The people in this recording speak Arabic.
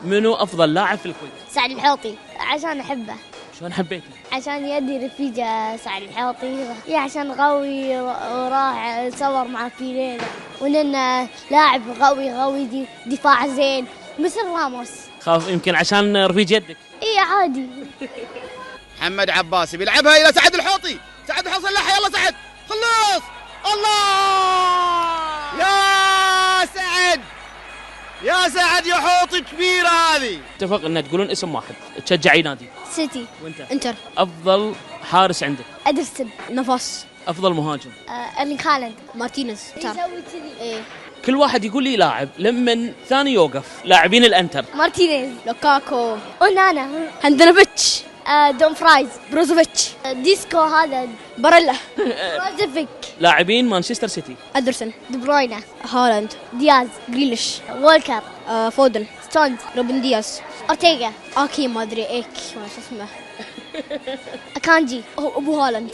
منو افضل لاعب في الكويت؟ سعد الحوطي عشان أحبه. شلون حبيته؟ عشان يدي رفيجة سعد الحوطي، عشان قوي وراح صور مع فيلينا، ولأنه لاعب قوي دفاع زين مثل راموس. خاف يمكن عشان رفيج يدك. إيه عادي. محمد عباسي بيلعبها الى سعد الحوطي، سعد الحوطي صلحها، يلا سعد خلص. الله يا سعد، يا سعد يا حوطي كبيره هذه. اتفق ان تقولون اسم واحد تشجع اي نادي. سيتي. وانت؟ انتر. افضل حارس عندك؟ أدرسن. نفاس. افضل مهاجم؟ أرلينغ هالاند. مارتينيز. يسوي كذي. ايه. كل واحد يقول لي لاعب لمن ثاني يوقف. لاعبين الانتر. مارتينيز. لوكاكو. ونانا. هاندانوفيتش. دوم فرايز. بروزوفيتش. ديسكو هذا. باريلا. بروزوفيك. لاعبين مانشستر سيتي. أدرسن. دي بروينا. هالاند. دياز. جريليش. وولكر. فودن. ستونز. روبن دياز. أورتيغا. اكي ما ادري ايك شو اسمه. أكانجي. ابو هالاند.